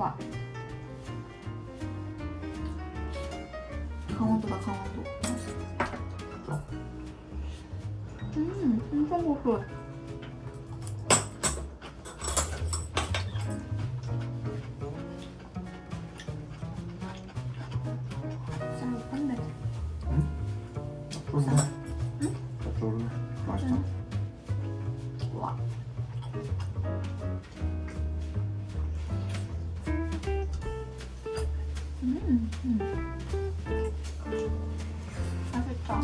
와. 강원도다, 강원도. 엄청 고소해. 쌀 못한데. 응? 좋은데? 응? 좋은데? 맛있어? 와. 맛있다.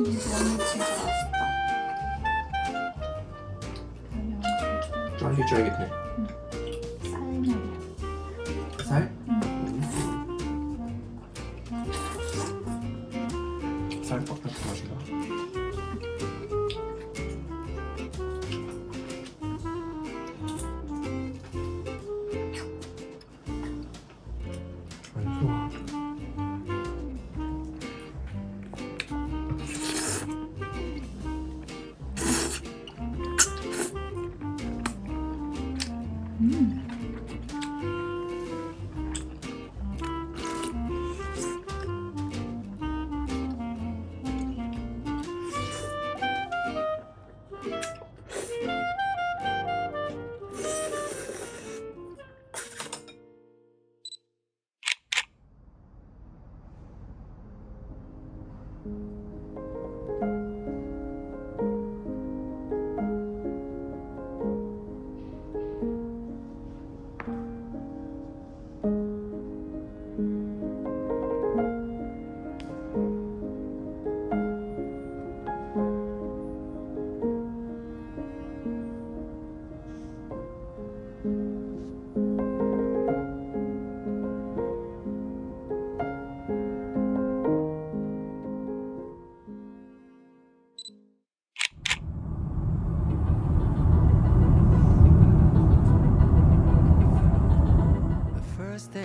너무 진짜 맛있다. 쫄깃쫄깃해. 쌀면이야. 쌀? 쌀밥 같은 맛이다. 맛있어.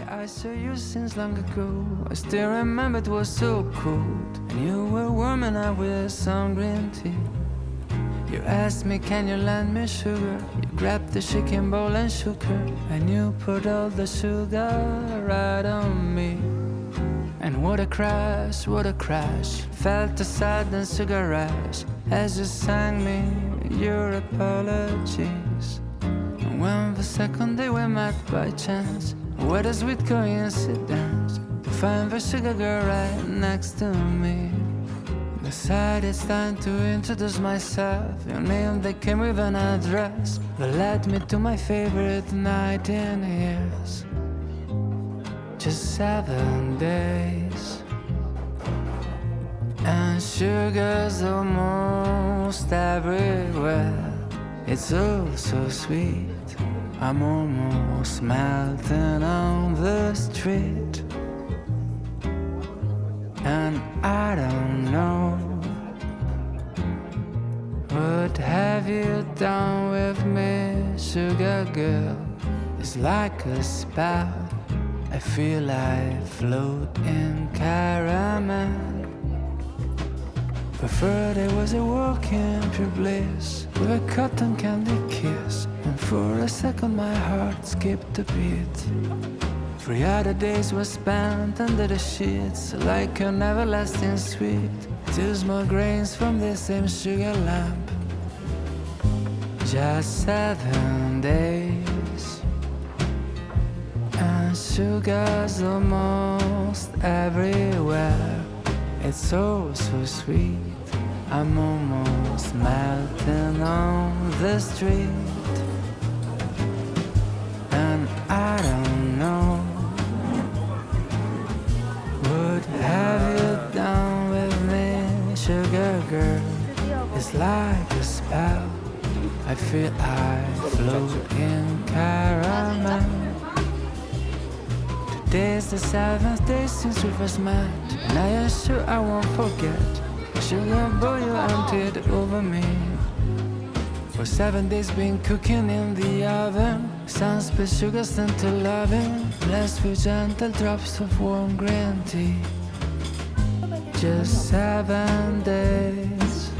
I saw you since long ago. I still remember it was so cold, and you were warm and I with some green tea. You asked me, can you lend me sugar? You grabbed the shaking bowl and shook her, and you put all the sugar right on me. And what a crash, what a crash. Felt the sudden sugar rush as you sang me your apologies. And when the second day we met by chance, what a sweet coincidence to find the sugar girl right next to me. Decided it's time to introduce myself. Your name that came with an address that led me to my favorite night in years. Just 7 days, and sugar's almost everywhere. It's oh so sweet. I'm almost melting on the street, and I don't know, what have you done with me, sugar girl? It's like a spell. I feel I float in caramel. Preferred it was a walk in pure bliss with a cotton candy kiss, and for a second my heart skipped a beat. 3 other days were spent under the sheets like an everlasting sweet. 2 small grains from the same sugar lamp. Just 7 days, and sugar's almost everywhere. It's so sweet. I'm almost melting on the street, and I don't know, what have you done with me, sugar girl? It's like a spell. I feel I float in caramel. Today's the 7th day since we first met, and I am sure I won't forget. Sugar boy, you emptied over me. For 7 days been cooking in the oven. Some spit sugar sent to loving, blessed with gentle drops of warm green tea. Just 7 days,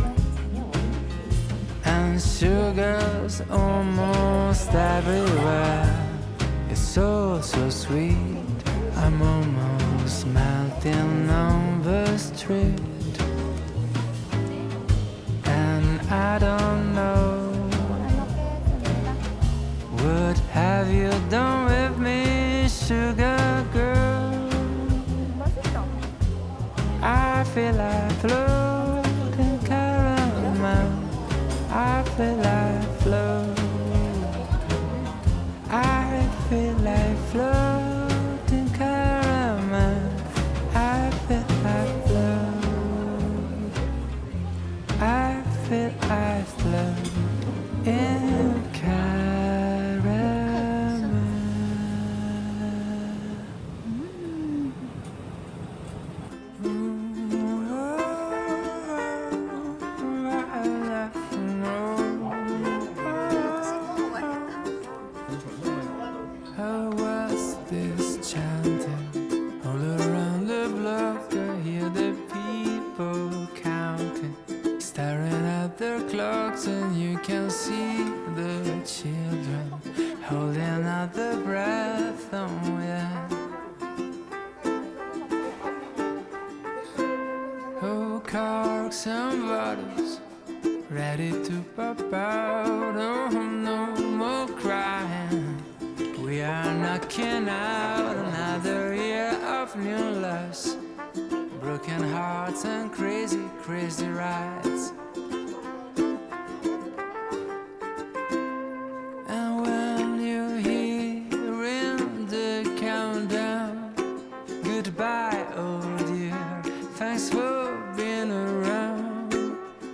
and sugar's almost everywhere. It's so sweet. I'm almost melting on the street, and I don't know, what have you done with me, sugar girl? I feel like floating caramel. I feel like float. I feel like floating caramel. I feel like float. clocks and you can see the children holding out their breath. Oh yeah. Oh, corks and bottles ready to pop out. Oh, no more crying. We are knocking out another year of new loves, broken hearts and crazy, crazy rides. And when you're hearing the countdown, goodbye, oh dear, thanks for being around.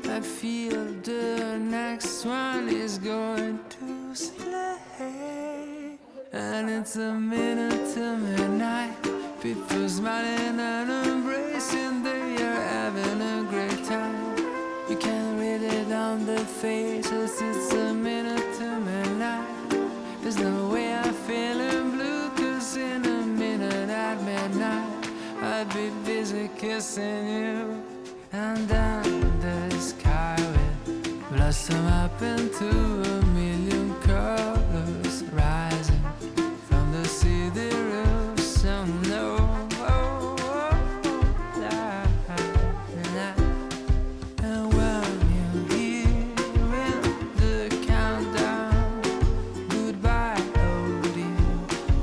I feel the next one is going to slay, and it's a minute to midnight. People smiling and embracing, they are having a great time. You can read it on their faces, it's a minute to midnight. There's no way I'm feeling blue, 'cause in a minute at midnight I'll be busy kissing you. And then the sky will blossom up into a million colors, rising from the city roofs. Oh no, oh, oh, la, la. And when you're hearing the countdown, goodbye, oh dear,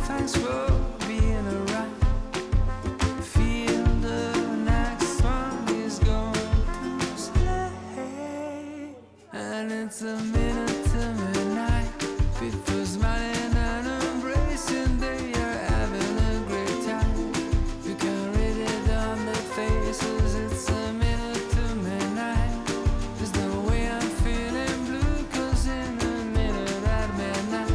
thanks for being around. Feel the next one is going to slay, and it's a minute to midnight. People smiling and embracing, they are having a great time. You can read it on their faces, it's a minute to midnight. There's no way I'm feeling blue, 'cause in a minute at midnight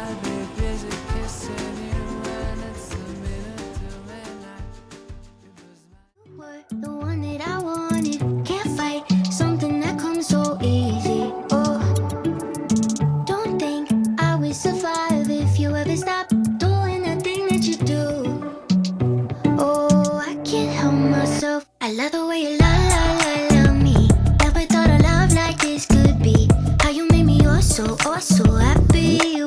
I'll be busy kissing you, and it's a minute to midnight. People Were the one that I wanted. Can't fight something that comes so easy. Oh, don't think I would survive if you ever stop doing the thing that you do. Oh, I can't help myself. I love the way you love me. Never thought a love like this could be. How you made me oh so happy.